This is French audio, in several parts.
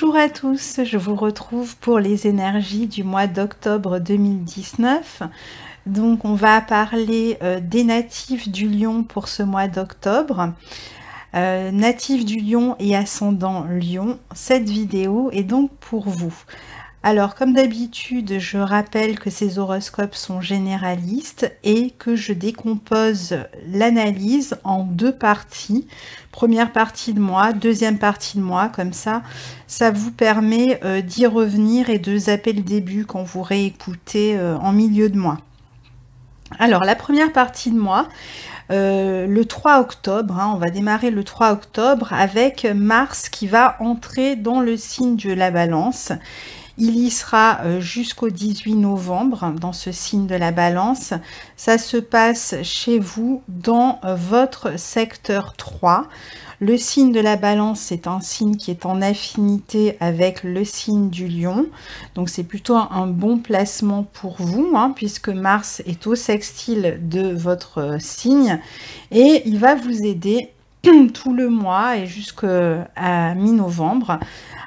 Bonjour à tous, je vous retrouve pour les énergies du mois d'octobre 2019. Donc on va parler des natifs du Lion pour ce mois d'octobre. Natifs du Lion et ascendant Lion, cette vidéo est donc pour vous. Alors comme d'habitude, je rappelle que ces horoscopes sont généralistes et que je décompose l'analyse en deux parties. Première partie de mois, deuxième partie de mois, comme ça vous permet d'y revenir et de zapper le début quand vous réécoutez en milieu de mois. Alors la première partie de mois, le 3 octobre, on va démarrer le 3 octobre avec Mars qui va entrer dans le signe de la Balance. Il y sera jusqu'au 18 novembre dans ce signe de la Balance. Ça se passe chez vous dans votre secteur 3. Le signe de la Balance, c'est un signe qui est en affinité avec le signe du Lion. Donc c'est plutôt un bon placement pour vous, puisque Mars est au sextile de votre signe. Et il va vous aider tout le mois et jusqu'à mi-novembre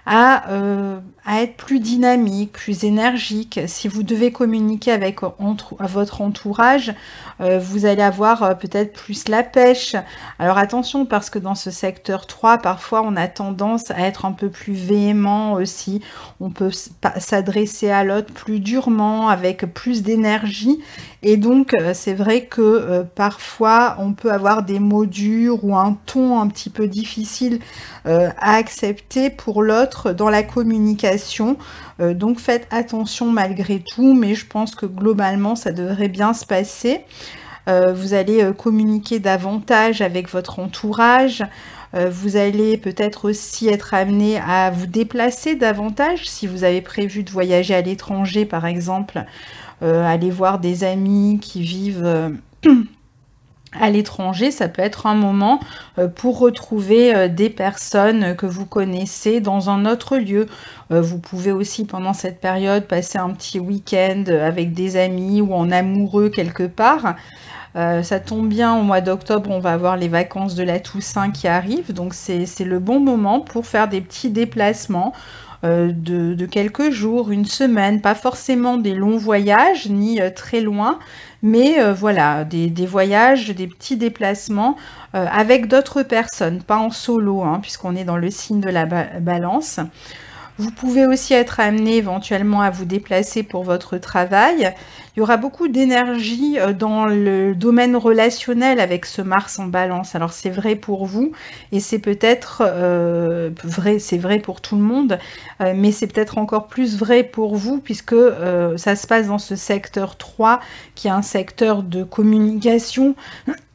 à être plus dynamique, plus énergique. Si vous devez communiquer avec votre entourage, vous allez avoir peut-être plus la pêche. Alors attention, parce que dans ce secteur 3, parfois on a tendance à être un peu plus véhément aussi. On peut s'adresser à l'autre plus durement, avec plus d'énergie. Et donc c'est vrai que parfois on peut avoir des mots durs ou un ton un petit peu difficile à accepter pour l'autre dans la communication. Donc faites attention malgré tout, mais je pense que globalement ça devrait bien se passer. Vous allez communiquer davantage avec votre entourage. Vous allez peut-être aussi être amené à vous déplacer davantage si vous avez prévu de voyager à l'étranger, par exemple. Aller voir des amis qui vivent à l'étranger, ça peut être un moment pour retrouver des personnes que vous connaissez dans un autre lieu. Vous pouvez aussi pendant cette période passer un petit week-end avec des amis ou en amoureux quelque part. Ça tombe bien, au mois d'octobre, on va avoir les vacances de la Toussaint qui arrivent, donc c'est le bon moment pour faire des petits déplacements de quelques jours, une semaine, pas forcément des longs voyages, ni très loin, mais voilà, des voyages, des petits déplacements avec d'autres personnes, pas en solo, puisqu'on est dans le signe de la Balance. Vous pouvez aussi être amené éventuellement à vous déplacer pour votre travail. Il y aura beaucoup d'énergie dans le domaine relationnel avec ce Mars en Balance. Alors c'est vrai pour vous et c'est peut-être vrai, c'est vrai pour tout le monde, mais c'est peut-être encore plus vrai pour vous puisque ça se passe dans ce secteur 3 qui est un secteur de communication.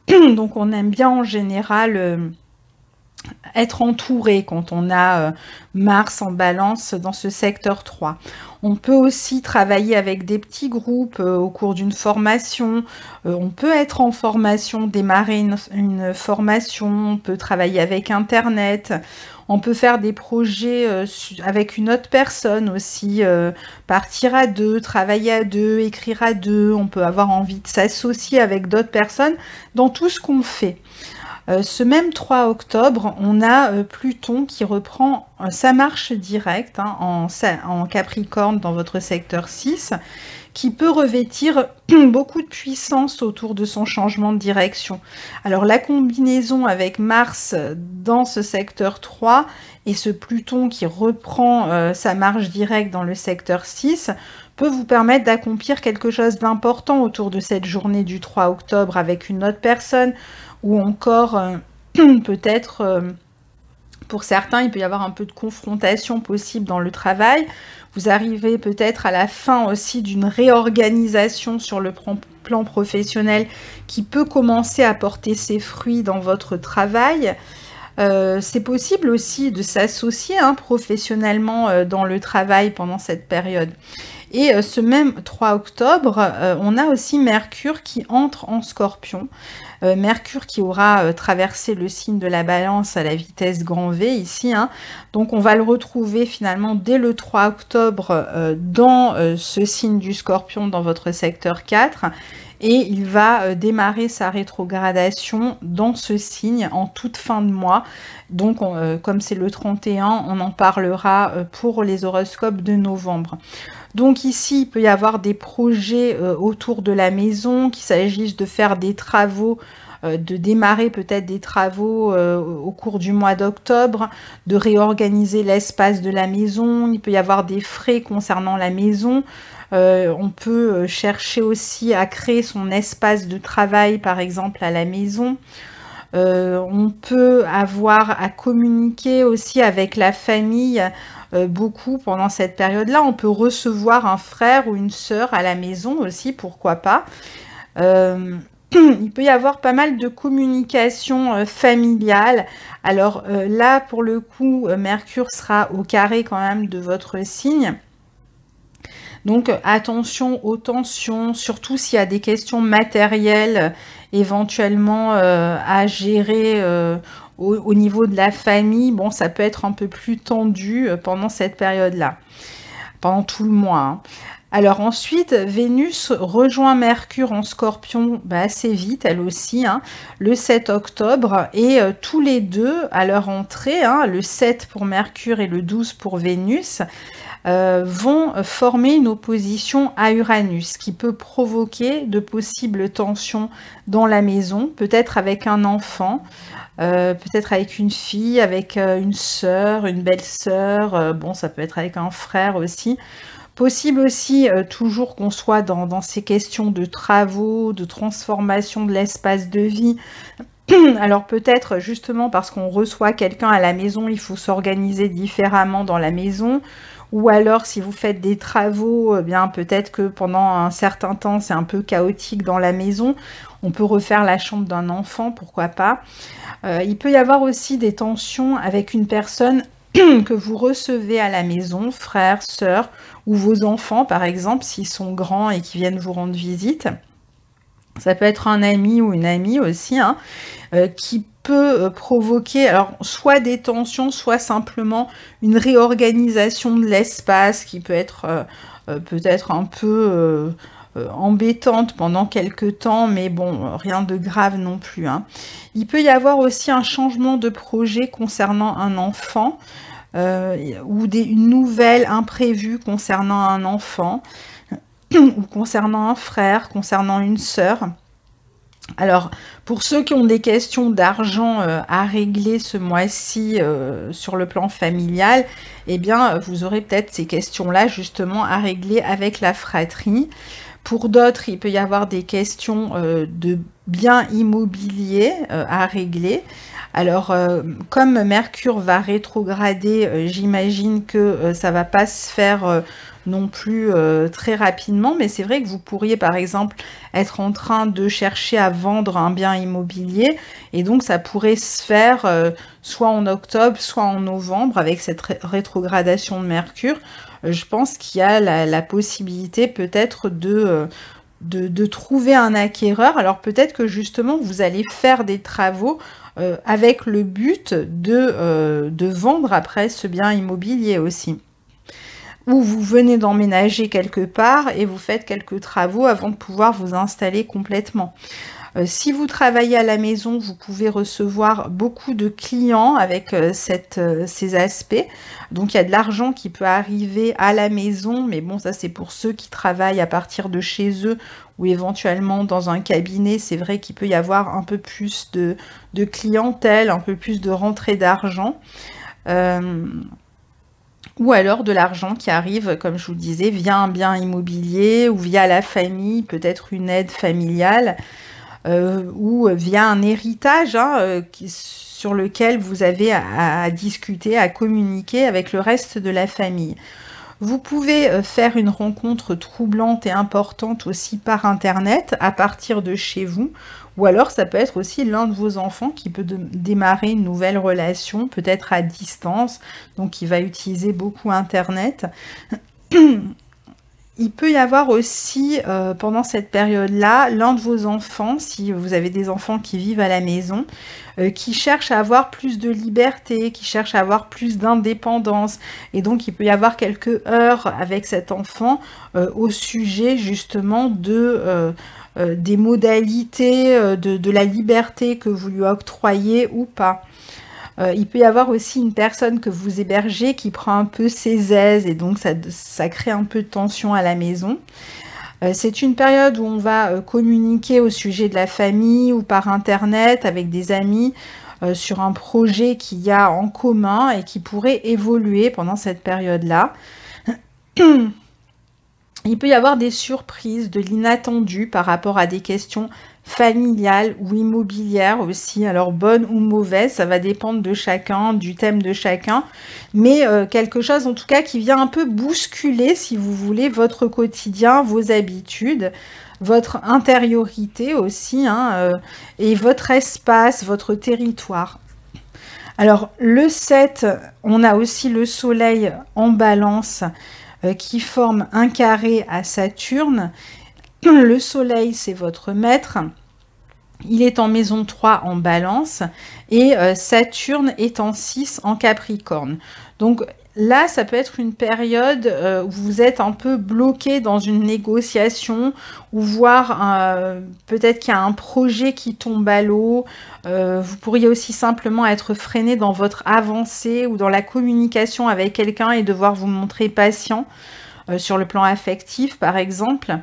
Donc on aime bien en général être entouré quand on a Mars en Balance dans ce secteur 3. On peut aussi travailler avec des petits groupes au cours d'une formation. On peut être en formation, démarrer une formation. On peut travailler avec Internet. On peut faire des projets avec une autre personne aussi, partir à deux, travailler à deux, écrire à deux. On peut avoir envie de s'associer avec d'autres personnes dans tout ce qu'on fait. Ce même 3 octobre, on a Pluton qui reprend sa marche directe en Capricorne dans votre secteur 6, qui peut revêtir beaucoup de puissance autour de son changement de direction. Alors la combinaison avec Mars dans ce secteur 3 et ce Pluton qui reprend sa marche directe dans le secteur 6 peut vous permettre d'accomplir quelque chose d'important autour de cette journée du 3 octobre avec une autre personne, ou encore peut-être pour certains il peut y avoir un peu de confrontation possible dans le travail. Vous arrivez peut-être à la fin aussi d'une réorganisation sur le plan professionnel qui peut commencer à porter ses fruits dans votre travail. C'est possible aussi de s'associer professionnellement dans le travail pendant cette période. Et ce même 3 octobre, on a aussi Mercure qui entre en Scorpion. Mercure qui aura traversé le signe de la Balance à la vitesse grand V ici, hein. Donc on va le retrouver finalement dès le 3 octobre dans ce signe du Scorpion, dans votre secteur 4. Et il va démarrer sa rétrogradation dans ce signe en toute fin de mois. Donc, comme c'est le 31, on en parlera pour les horoscopes de novembre. Donc ici, il peut y avoir des projets autour de la maison, qu'il s'agisse de faire des travaux, de démarrer peut-être des travaux au cours du mois d'octobre, de réorganiser l'espace de la maison. Il peut y avoir des frais concernant la maison. On peut chercher aussi à créer son espace de travail, par exemple, à la maison. On peut avoir à communiquer aussi avec la famille beaucoup pendant cette période-là. On peut recevoir un frère ou une sœur à la maison aussi, pourquoi pas. Il peut y avoir pas mal de communication familiale. Alors là, pour le coup, Mercure sera au carré quand même de votre signe. Donc attention aux tensions, surtout s'il y a des questions matérielles éventuellement à gérer au niveau de la famille. Bon, ça peut être un peu plus tendu pendant cette période-là, pendant tout le mois, hein. Alors ensuite, Vénus rejoint Mercure en Scorpion assez vite, elle aussi, hein, le 7 octobre. Et tous les deux, à leur entrée, hein, le 7 pour Mercure et le 12 pour Vénus, vont former une opposition à Uranus qui peut provoquer de possibles tensions dans la maison, peut-être avec un enfant, peut-être avec une fille, avec une sœur, une belle-sœur, bon, ça peut être avec un frère aussi. Possible aussi, toujours qu'on soit dans ces questions de travaux, de transformation de l'espace de vie. Alors peut-être justement parce qu'on reçoit quelqu'un à la maison, il faut s'organiser différemment dans la maison. Ou alors si vous faites des travaux, eh bien peut-être que pendant un certain temps c'est un peu chaotique dans la maison. On peut refaire la chambre d'un enfant, pourquoi pas. Il peut y avoir aussi des tensions avec une personne que vous recevez à la maison, frère, sœur, ou vos enfants par exemple, s'ils sont grands et qui viennent vous rendre visite. Ça peut être un ami ou une amie aussi, hein, qui peut provoquer alors soit des tensions, soit simplement une réorganisation de l'espace qui peut être peut-être un peu embêtante pendant quelques temps, mais bon, rien de grave non plus, hein. Il peut y avoir aussi un changement de projet concernant un enfant ou une nouvelle imprévue concernant un enfant ou concernant un frère, concernant une sœur. Alors, pour ceux qui ont des questions d'argent à régler ce mois-ci sur le plan familial, eh bien, vous aurez peut-être ces questions-là justement à régler avec la fratrie. Pour d'autres, il peut y avoir des questions de biens immobiliers à régler. Alors, comme Mercure va rétrograder, j'imagine que ça va pas se faire non plus très rapidement, mais c'est vrai que vous pourriez par exemple être en train de chercher à vendre un bien immobilier, et donc ça pourrait se faire soit en octobre, soit en novembre avec cette rétrogradation de Mercure. Je pense qu'il y a la possibilité peut-être de trouver un acquéreur. Alors peut-être que justement vous allez faire des travaux avec le but de vendre après ce bien immobilier aussi. Ou vous venez d'emménager quelque part et vous faites quelques travaux avant de pouvoir vous installer complètement. Si vous travaillez à la maison, vous pouvez recevoir beaucoup de clients avec ces aspects. Donc il y a de l'argent qui peut arriver à la maison, mais bon, ça c'est pour ceux qui travaillent à partir de chez eux ou éventuellement dans un cabinet. C'est vrai qu'il peut y avoir un peu plus de clientèle, un peu plus de rentrée d'argent. Ou alors de l'argent qui arrive, comme je vous le disais, via un bien immobilier ou via la famille, peut-être une aide familiale. Ou via un héritage hein, sur lequel vous avez à discuter, à communiquer avec le reste de la famille. Vous pouvez faire une rencontre troublante et importante aussi par Internet à partir de chez vous, ou alors ça peut être aussi l'un de vos enfants qui peut démarrer une nouvelle relation, peut-être à distance, donc il va utiliser beaucoup Internet. il peut y avoir aussi, pendant cette période-là, l'un de vos enfants, si vous avez des enfants qui vivent à la maison, qui cherchent à avoir plus de liberté, qui cherchent à avoir plus d'indépendance. Et donc, il peut y avoir quelques heures avec cet enfant au sujet justement des modalités de la liberté que vous lui octroyez ou pas. Il peut y avoir aussi une personne que vous hébergez qui prend un peu ses aises et donc ça crée un peu de tension à la maison. C'est une période où on va communiquer au sujet de la famille ou par internet avec des amis sur un projet qu'il y a en commun et qui pourrait évoluer pendant cette période-là. Il peut y avoir des surprises, de l'inattendu par rapport à des questions familiales ou immobilières aussi. Alors bonnes ou mauvaises, ça va dépendre de chacun, du thème de chacun. Mais quelque chose en tout cas qui vient un peu bousculer, si vous voulez, votre quotidien, vos habitudes, votre intériorité aussi, hein, et votre espace, votre territoire. Alors le 7, on a aussi le soleil en balance, qui forme un carré à Saturne. Le soleil, c'est votre maître. Il est en maison 3 en balance et Saturne est en 6 en Capricorne. Donc là, ça peut être une période où vous êtes un peu bloqué dans une négociation ou voir peut-être qu'il y a un projet qui tombe à l'eau. Vous pourriez aussi simplement être freiné dans votre avancée ou dans la communication avec quelqu'un et devoir vous montrer patient sur le plan affectif, par exemple.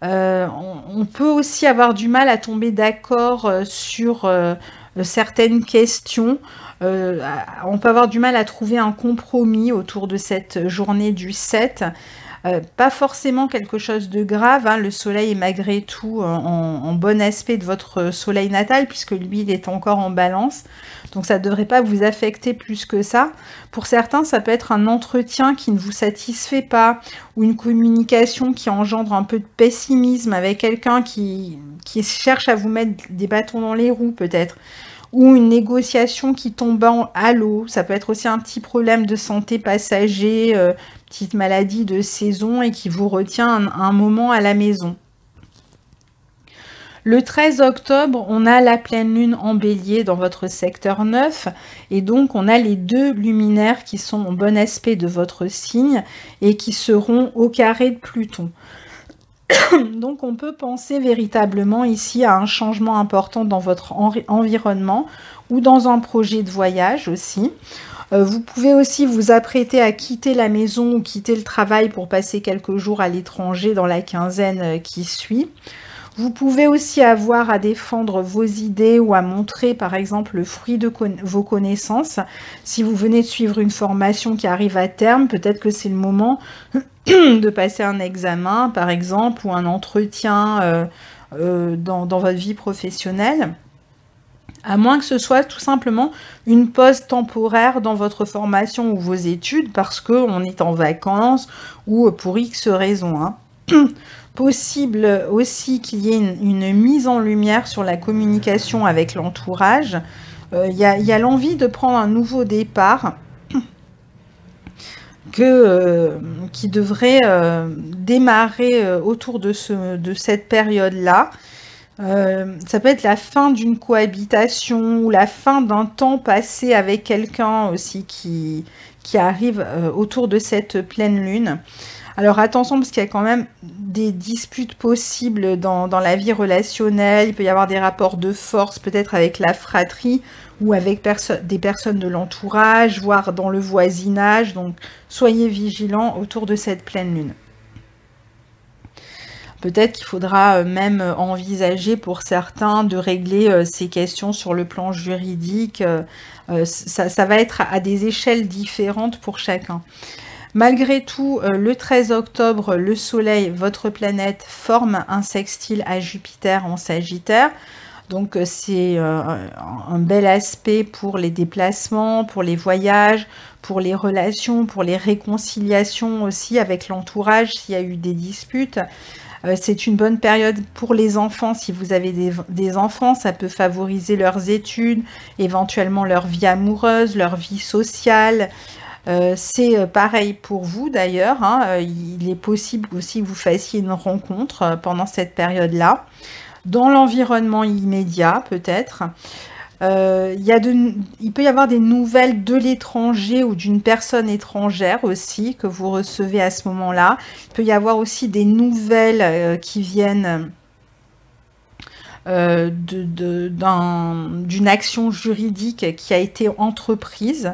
On peut aussi avoir du mal à tomber d'accord sur certaines questions. On peut avoir du mal à trouver un compromis autour de cette journée du 7. Pas forcément quelque chose de grave, hein. Le soleil est malgré tout en bon aspect de votre soleil natal, puisque lui, il est encore en balance. Donc ça ne devrait pas vous affecter plus que ça. Pour certains, ça peut être un entretien qui ne vous satisfait pas, ou une communication qui engendre un peu de pessimisme avec quelqu'un qui cherche à vous mettre des bâtons dans les roues peut-être, ou une négociation qui tombe à l'eau. Ça peut être aussi un petit problème de santé passager, petite maladie de saison et qui vous retient un moment à la maison. Le 13 octobre, on a la pleine lune en bélier dans votre secteur 9 et donc on a les deux luminaires qui sont en bon aspect de votre signe et qui seront au carré de Pluton. Donc on peut penser véritablement ici à un changement important dans votre environnement ou dans un projet de voyage aussi. Vous pouvez aussi vous apprêter à quitter la maison ou quitter le travail pour passer quelques jours à l'étranger dans la quinzaine qui suit. Vous pouvez aussi avoir à défendre vos idées ou à montrer par exemple le fruit de vos connaissances. Si vous venez de suivre une formation qui arrive à terme, peut-être que c'est le moment de passer un examen par exemple ou un entretien dans votre vie professionnelle. À moins que ce soit tout simplement une pause temporaire dans votre formation ou vos études parce qu'on est en vacances ou pour X raisons, hein. Possible aussi qu'il y ait une mise en lumière sur la communication avec l'entourage. Il y a l'envie de prendre un nouveau départ qui devrait démarrer autour de cette période-là. Ça peut être la fin d'une cohabitation ou la fin d'un temps passé avec quelqu'un aussi qui arrive autour de cette pleine lune. Alors attention parce qu'il y a quand même des disputes possibles dans la vie relationnelle. Il peut y avoir des rapports de force peut-être avec la fratrie ou avec des personnes de l'entourage, voire dans le voisinage. Donc soyez vigilants autour de cette pleine lune. Peut-être qu'il faudra même envisager pour certains de régler ces questions sur le plan juridique. Ça va être à des échelles différentes pour chacun. Malgré tout, le 13 octobre, le Soleil, votre planète, forme un sextile à Jupiter en Sagittaire. Donc c'est un bel aspect pour les déplacements, pour les voyages, pour les relations, pour les réconciliations aussi avec l'entourage s'il y a eu des disputes. C'est une bonne période pour les enfants. Si vous avez des enfants, ça peut favoriser leurs études, éventuellement leur vie amoureuse, leur vie sociale. C'est pareil pour vous d'ailleurs, hein. Il est possible aussi que vous fassiez une rencontre pendant cette période-là, dans l'environnement immédiat peut-être. Il peut y avoir des nouvelles de l'étranger ou d'une personne étrangère aussi que vous recevez à ce moment-là. Il peut y avoir aussi des nouvelles qui viennent d'une action juridique qui a été entreprise.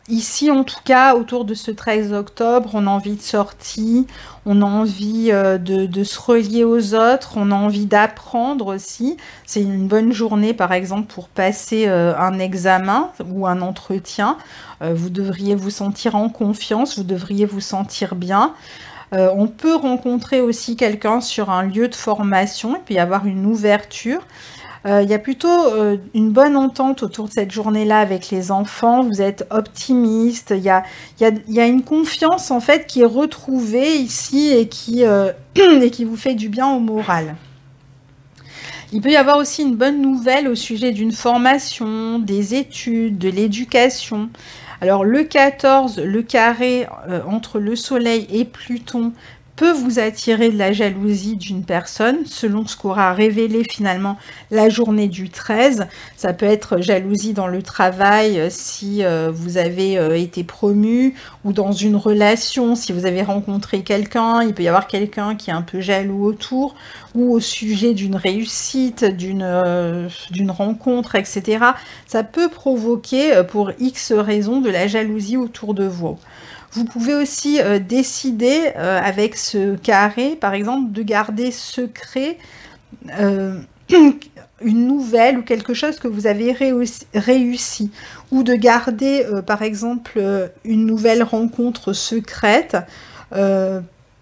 Ici, en tout cas, autour de ce 13 octobre, on a envie de sortie, on a envie de se relier aux autres, on a envie d'apprendre aussi. C'est une bonne journée, par exemple, pour passer un examen ou un entretien. Vous devriez vous sentir en confiance, vous devriez vous sentir bien. On peut rencontrer aussi quelqu'un sur un lieu de formation, il peut y avoir une ouverture. Il y a plutôt une bonne entente autour de cette journée-là avec les enfants. Vous êtes optimiste. Il y a une confiance en fait qui est retrouvée ici et qui vous fait du bien au moral. Il peut y avoir aussi une bonne nouvelle au sujet d'une formation, des études, de l'éducation. Alors le 14, le carré entre le Soleil et Pluton peut vous attirer de la jalousie d'une personne, selon ce qu'aura révélé finalement la journée du 13. Ça peut être jalousie dans le travail si vous avez été promu, ou dans une relation, si vous avez rencontré quelqu'un, il peut y avoir quelqu'un qui est un peu jaloux autour, ou au sujet d'une réussite, d'une rencontre, etc. Ça peut provoquer, pour X raisons, de la jalousie autour de vous. Vous pouvez aussi décider avec ce carré, par exemple, de garder secret une nouvelle ou quelque chose que vous avez réussi, ou de garder, par exemple, une nouvelle rencontre secrète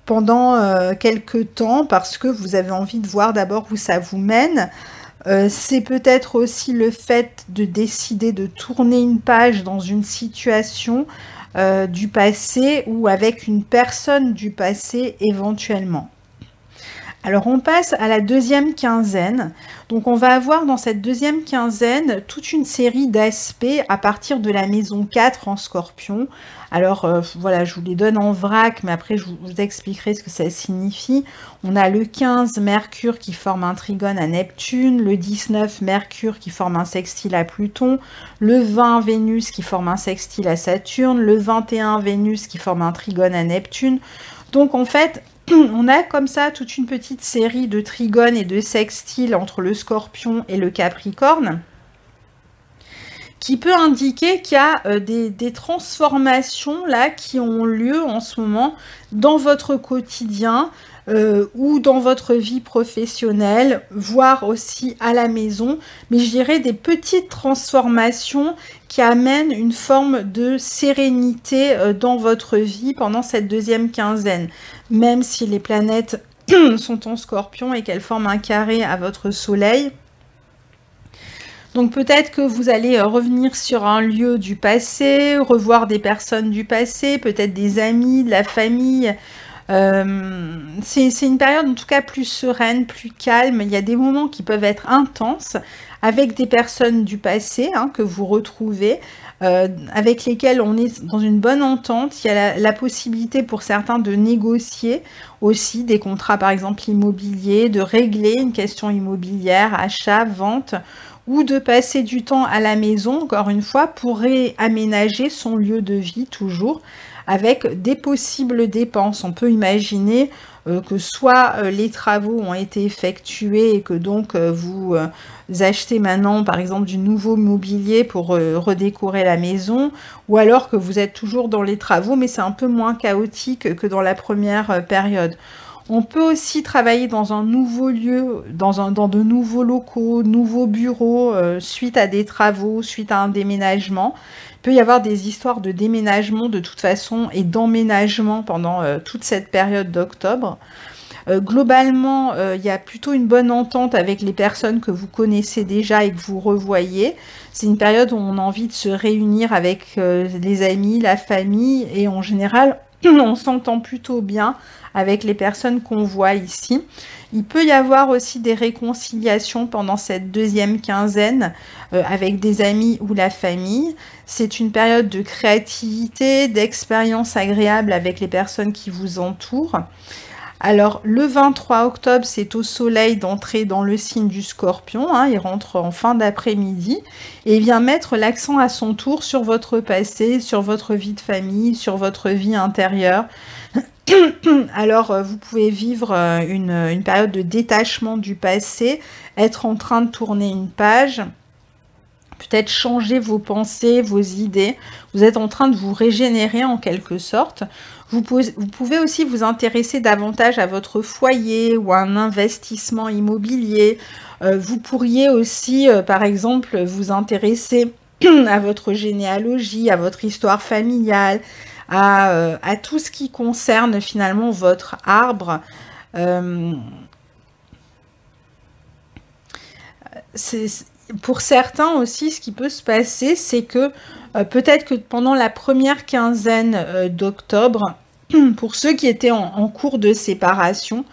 pendant quelques temps, parce que vous avez envie de voir d'abord où ça vous mène. C'est peut-être aussi le fait de décider de tourner une page dans une situation du passé ou avec une personne du passé éventuellement. Alors on passe à la deuxième quinzaine. Donc on va avoir dans cette deuxième quinzaine toute une série d'aspects à partir de la maison 4 en Scorpion. Alors voilà, je vous les donne en vrac, mais après je vous expliquerai ce que ça signifie. On a le 15 Mercure qui forme un trigone à Neptune, le 19 Mercure qui forme un sextile à Pluton, le 20 Vénus qui forme un sextile à Saturne, le 21 Vénus qui forme un trigone à Neptune. Donc en fait, on a comme ça toute une petite série de trigones et de sextiles entre le Scorpion et le Capricorne, qui peut indiquer qu'il y a des transformations là qui ont lieu en ce moment dans votre quotidien ou dans votre vie professionnelle, voire aussi à la maison, mais je dirais des petites transformations qui amènent une forme de sérénité dans votre vie pendant cette deuxième quinzaine, même si les planètes sont en Scorpion et qu'elles forment un carré à votre Soleil. Donc peut-être que vous allez revenir sur un lieu du passé, revoir des personnes du passé, peut-être des amis, de la famille. C'est une période en tout cas plus sereine, plus calme. Il y a des moments qui peuvent être intenses avec des personnes du passé que vous retrouvez, avec lesquelles on est dans une bonne entente. Il y a la possibilité pour certains de négocier aussi des contrats par exemple immobiliers, de régler une question immobilière, achat, vente, ou de passer du temps à la maison, encore une fois, pour réaménager son lieu de vie toujours, avec des possibles dépenses. On peut imaginer que soit les travaux ont été effectués et que donc vous achetez maintenant par exemple du nouveau mobilier pour redécorer la maison, ou alors que vous êtes toujours dans les travaux mais c'est un peu moins chaotique que dans la première période. On peut aussi travailler dans un nouveau lieu, dans de nouveaux locaux, nouveaux bureaux, suite à des travaux, suite à un déménagement. Il peut y avoir des histoires de déménagement de toute façon et d'emménagement pendant toute cette période d'octobre. Globalement, il y a plutôt une bonne entente avec les personnes que vous connaissez déjà et que vous revoyez. C'est une période où on a envie de se réunir avec les amis, la famille, et en général, on s'entend plutôt bien avec les personnes qu'on voit ici. Il peut y avoir aussi des réconciliations pendant cette deuxième quinzaine avec des amis ou la famille. C'est une période de créativité, d'expérience agréable avec les personnes qui vous entourent. Alors, le 23 octobre, c'est au soleil d'entrer dans le signe du Scorpion, hein, il rentre en fin d'après-midi, et il vient mettre l'accent à son tour sur votre passé, sur votre vie de famille, sur votre vie intérieure. Alors, vous pouvez vivre une période de détachement du passé, être en train de tourner une page, peut-être changer vos pensées, vos idées. Vous êtes en train de vous régénérer en quelque sorte. Vous pouvez aussi vous intéresser davantage à votre foyer ou à un investissement immobilier. Vous pourriez aussi, par exemple, vous intéresser à votre généalogie, à votre histoire familiale, à tout ce qui concerne finalement votre arbre. Pour certains aussi, ce qui peut se passer, c'est que peut-être que pendant la première quinzaine d'octobre, pour ceux qui étaient en cours de séparation,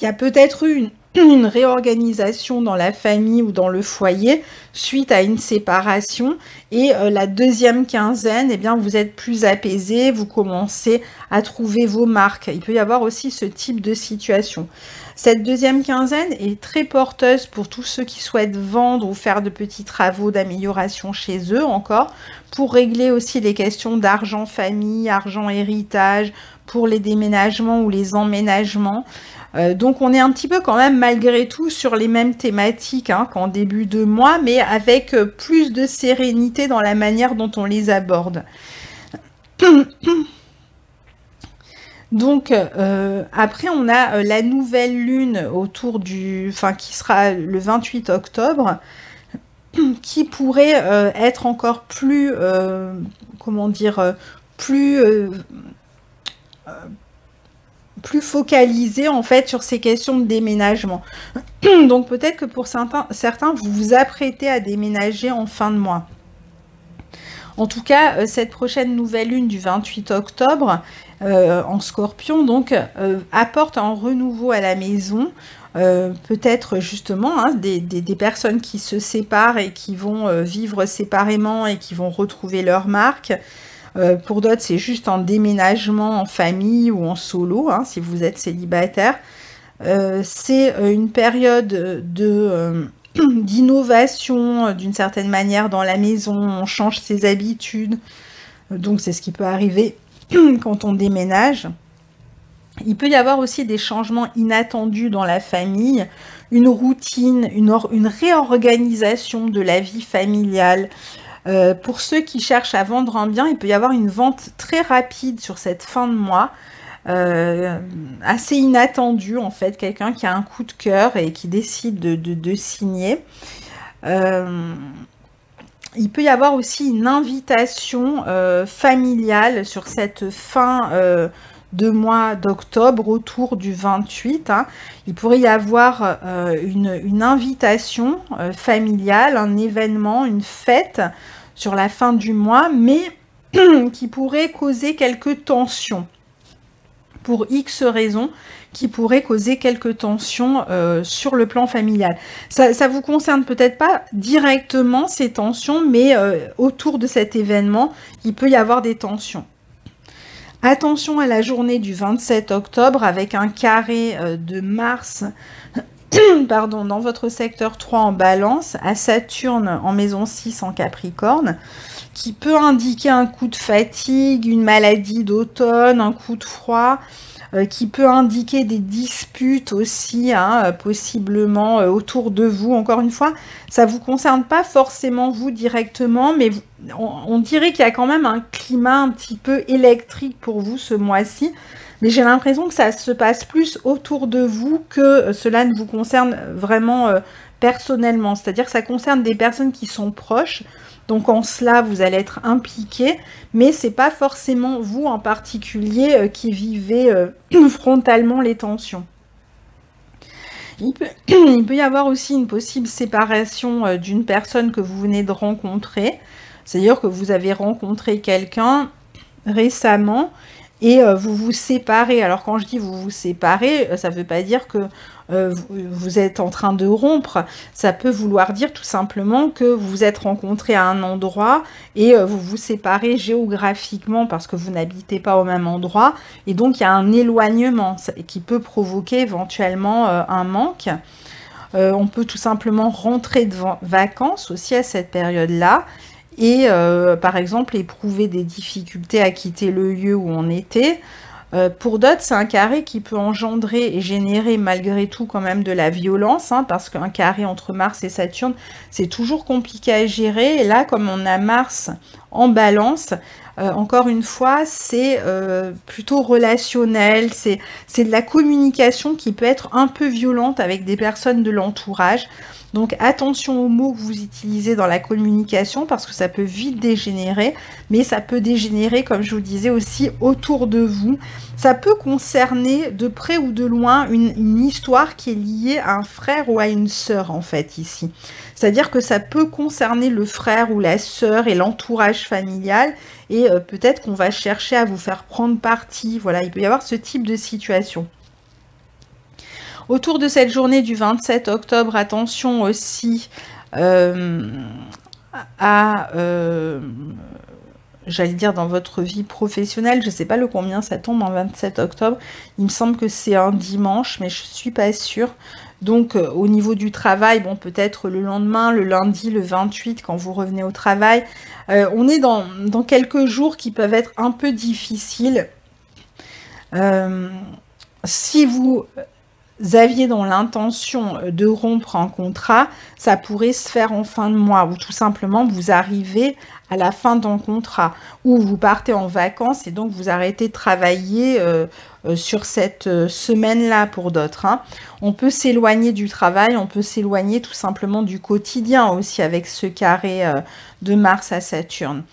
il y a peut-être eu une réorganisation dans la famille ou dans le foyer suite à une séparation. Et la deuxième quinzaine, eh bien, vous êtes plus apaisé, vous commencez à trouver vos marques. Il peut y avoir aussi ce type de situation. Cette deuxième quinzaine est très porteuse pour tous ceux qui souhaitent vendre ou faire de petits travaux d'amélioration chez eux encore, pour régler aussi les questions d'argent famille, argent héritage, pour les déménagements ou les emménagements. Donc on est un petit peu quand même malgré tout sur les mêmes thématiques hein, qu'en début de mois, mais avec plus de sérénité dans la manière dont on les aborde. Donc après on a la nouvelle lune autour qui sera le 28 octobre, qui pourrait être encore plus, comment dire, plus focalisé en fait sur ces questions de déménagement. Donc peut-être que pour certains, vous vous apprêtez à déménager en fin de mois. En tout cas, cette prochaine nouvelle lune du 28 octobre en Scorpion, donc, apporte un renouveau à la maison. Peut-être justement hein, des personnes qui se séparent et qui vont vivre séparément et qui vont retrouver leur marque. Pour d'autres, c'est juste un déménagement en famille ou en solo, hein, si vous êtes célibataire. C'est une période d'innovation d'une certaine manière dans la maison, on change ses habitudes, donc c'est ce qui peut arriver quand on déménage. Il peut y avoir aussi des changements inattendus dans la famille, une routine, une réorganisation de la vie familiale. Pour ceux qui cherchent à vendre un bien, il peut y avoir une vente très rapide sur cette fin de mois, assez inattendue en fait, quelqu'un qui a un coup de cœur et qui décide de signer. Il peut y avoir aussi une invitation familiale sur cette fin de mois d'octobre autour du 28. Hein. Il pourrait y avoir une invitation familiale, un événement, une fête sur la fin du mois, mais qui pourrait causer quelques tensions. Pour X raisons, qui pourraient causer quelques tensions sur le plan familial. Ça vous concerne peut-être pas directement ces tensions, mais autour de cet événement, il peut y avoir des tensions. Attention à la journée du 27 octobre avec un carré de Mars pardon, dans votre secteur 3 en Balance, à Saturne en maison 6 en Capricorne, qui peut indiquer un coup de fatigue, une maladie d'automne, un coup de froid, qui peut indiquer des disputes aussi, hein, possiblement autour de vous. Encore une fois, ça ne vous concerne pas forcément vous directement, mais on dirait qu'il y a quand même un climat un petit peu électrique pour vous ce mois-ci. Mais j'ai l'impression que ça se passe plus autour de vous que cela ne vous concerne vraiment personnellement. C'est-à-dire que ça concerne des personnes qui sont proches. Donc en cela, vous allez être impliqué, mais c'est pas forcément vous en particulier qui vivez frontalement les tensions. Il peut y avoir aussi une possible séparation d'une personne que vous venez de rencontrer. C'est-à-dire que vous avez rencontré quelqu'un récemment et vous vous séparez. Alors quand je dis vous vous séparez, ça ne veut pas dire que vous êtes en train de rompre. Ça peut vouloir dire tout simplement que vous vous êtes rencontrés à un endroit et vous vous séparez géographiquement parce que vous n'habitez pas au même endroit. Et donc il y a un éloignement qui peut provoquer éventuellement un manque. On peut tout simplement rentrer de vacances aussi à cette période-là. Et par exemple éprouver des difficultés à quitter le lieu où on était. Pour d'autres, c'est un carré qui peut engendrer et générer malgré tout quand même de la violence, hein, parce qu'un carré entre Mars et Saturne, c'est toujours compliqué à gérer. Et là, comme on a Mars en balance, encore une fois, c'est plutôt relationnel, c'est de la communication qui peut être un peu violente avec des personnes de l'entourage. Donc attention aux mots que vous utilisez dans la communication parce que ça peut vite dégénérer, mais ça peut dégénérer, comme je vous disais, aussi autour de vous. Ça peut concerner de près ou de loin une histoire qui est liée à un frère ou à une sœur en fait ici. C'est-à-dire que ça peut concerner le frère ou la sœur et l'entourage familial et peut-être qu'on va chercher à vous faire prendre parti. Voilà, il peut y avoir ce type de situation. Autour de cette journée du 27 octobre, attention aussi j'allais dire dans votre vie professionnelle, je ne sais pas le combien ça tombe en 27 octobre, il me semble que c'est un dimanche, mais je ne suis pas sûre. Donc au niveau du travail, bon peut-être le lendemain, le lundi, le 28, quand vous revenez au travail, on est dans quelques jours qui peuvent être un peu difficiles. Si vous aviez dans l'intention de rompre un contrat, ça pourrait se faire en fin de mois, ou tout simplement vous arrivez à la fin d'un contrat, ou vous partez en vacances et donc vous arrêtez de travailler sur cette semaine-là pour d'autres. Hein. On peut s'éloigner du travail, on peut s'éloigner tout simplement du quotidien aussi avec ce carré de Mars à Saturne.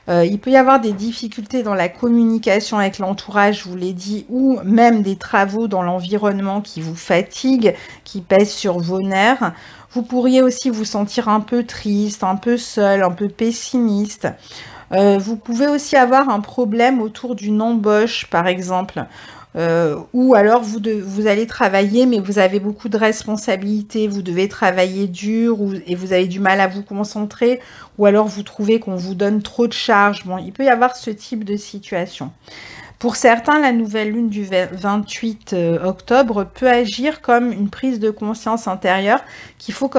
Il peut y avoir des difficultés dans la communication avec l'entourage, je vous l'ai dit, ou même des travaux dans l'environnement qui vous fatiguent, qui pèsent sur vos nerfs. Vous pourriez aussi vous sentir un peu triste, un peu seul, un peu pessimiste. Vous pouvez aussi avoir un problème autour d'une embauche, par exemple. Ou alors vous allez travailler mais vous avez beaucoup de responsabilités, vous devez travailler dur et vous avez du mal à vous concentrer, ou alors vous trouvez qu'on vous donne trop de charges. Bon, il peut y avoir ce type de situation. Pour certains, la nouvelle lune du 28 octobre peut agir comme une prise de conscience intérieure qu'il faut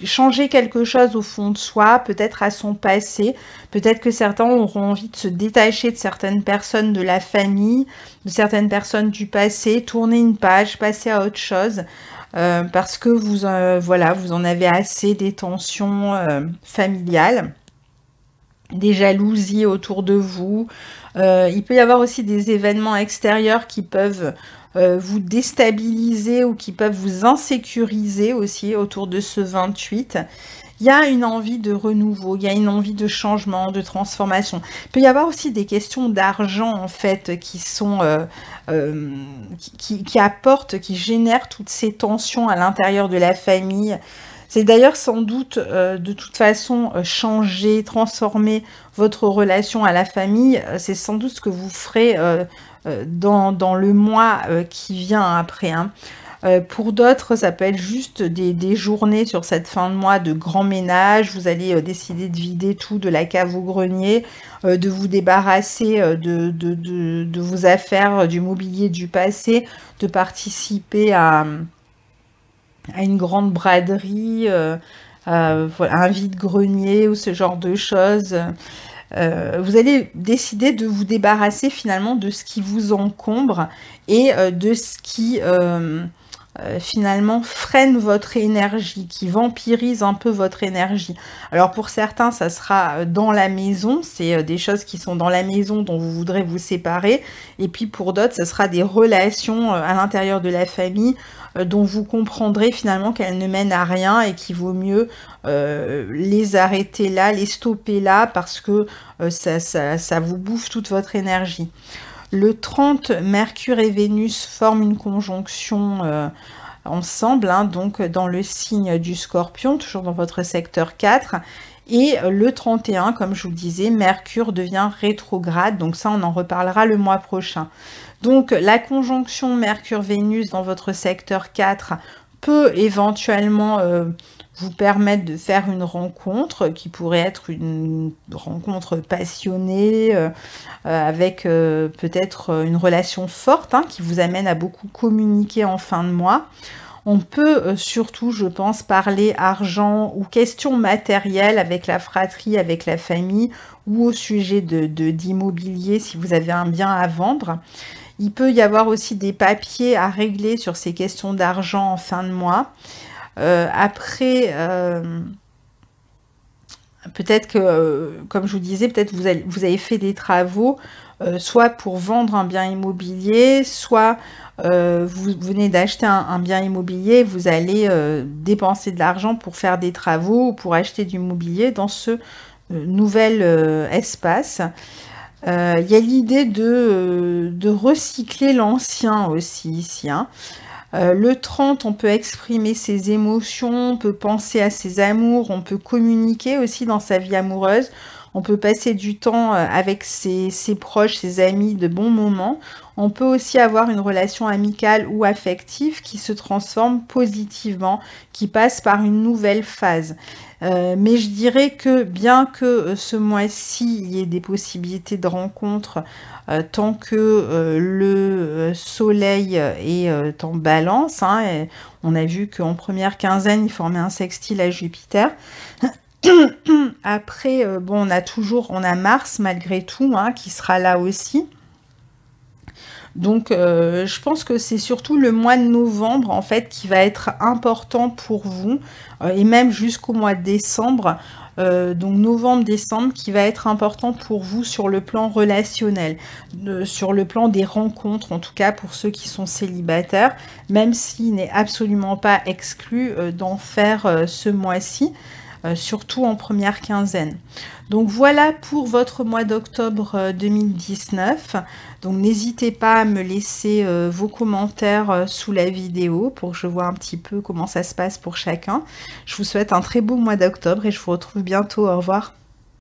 changer quelque chose au fond de soi, peut-être à son passé. Peut-être que certains auront envie de se détacher de certaines personnes de la famille, de certaines personnes du passé, tourner une page, passer à autre chose, parce que voilà, vous en avez assez des tensions familiales, des jalousies autour de vous. Il peut y avoir aussi des événements extérieurs qui peuvent vous déstabiliser ou qui peuvent vous insécuriser aussi autour de ce 28. Il y a une envie de renouveau, il y a une envie de changement, de transformation. Il peut y avoir aussi des questions d'argent en fait qui sont qui apportent, qui génèrent toutes ces tensions à l'intérieur de la famille. C'est d'ailleurs sans doute de toute façon changer, transformer votre relation à la famille. C'est sans doute ce que vous ferez dans le mois qui vient après. Hein. Pour d'autres, ça peut être juste des journées sur cette fin de mois de grand ménage. Vous allez décider de vider tout de la cave au grenier, de vous débarrasser de vos affaires, du mobilier du passé, de participer à une grande braderie, voilà, un vide-grenier ou ce genre de choses. Vous allez décider de vous débarrasser finalement de ce qui vous encombre et de ce qui finalement freine votre énergie, qui vampirise un peu votre énergie. Alors pour certains, ça sera dans la maison, c'est des choses qui sont dans la maison dont vous voudrez vous séparer, et puis pour d'autres, ce sera des relations à l'intérieur de la famille dont vous comprendrez finalement qu'elles ne mènent à rien et qu'il vaut mieux les arrêter là, les stopper là, parce que ça vous bouffe toute votre énergie. Le 30, Mercure et Vénus forment une conjonction ensemble, hein, donc dans le signe du Scorpion, toujours dans votre secteur 4. Et le 31, comme je vous le disais, Mercure devient rétrograde. Donc ça, on en reparlera le mois prochain. Donc la conjonction Mercure-Vénus dans votre secteur 4 peut éventuellement vous permettre de faire une rencontre qui pourrait être une rencontre passionnée avec peut-être une relation forte hein, qui vous amène à beaucoup communiquer en fin de mois. On peut surtout, je pense, parler argent ou questions matérielles avec la fratrie, avec la famille ou au sujet d'immobilier si vous avez un bien à vendre. Il peut y avoir aussi des papiers à régler sur ces questions d'argent en fin de mois. Après, peut-être que, comme je vous disais, peut-être vous avez fait des travaux, soit pour vendre un bien immobilier, soit vous venez d'acheter un bien immobilier, vous allez dépenser de l'argent pour faire des travaux ou pour acheter du mobilier dans ce nouvel espace. Il y a l'idée de recycler l'ancien aussi ici, hein. Le 30, on peut exprimer ses émotions, on peut penser à ses amours, on peut communiquer aussi dans sa vie amoureuse, on peut passer du temps avec ses proches, ses amis, de bons moments. On peut aussi avoir une relation amicale ou affective qui se transforme positivement, qui passe par une nouvelle phase. Mais je dirais que bien que ce mois-ci, il y ait des possibilités de rencontres, tant que le soleil est en balance, hein, et on a vu qu'en première quinzaine, il formait un sextile à Jupiter. Après, bon, on a Mars malgré tout, hein, qui sera là aussi. Donc, je pense que c'est surtout le mois de novembre, en fait, qui va être important pour vous, et même jusqu'au mois de décembre. Donc, novembre-décembre, qui va être important pour vous sur le plan relationnel, sur le plan des rencontres, en tout cas pour ceux qui sont célibataires, même s'il n'est absolument pas exclu d'en faire ce mois-ci. Surtout en première quinzaine. Donc voilà pour votre mois d'octobre 2019. Donc n'hésitez pas à me laisser vos commentaires sous la vidéo pour que je vois un petit peu comment ça se passe pour chacun. Je vous souhaite un très beau mois d'octobre et je vous retrouve bientôt. Au revoir.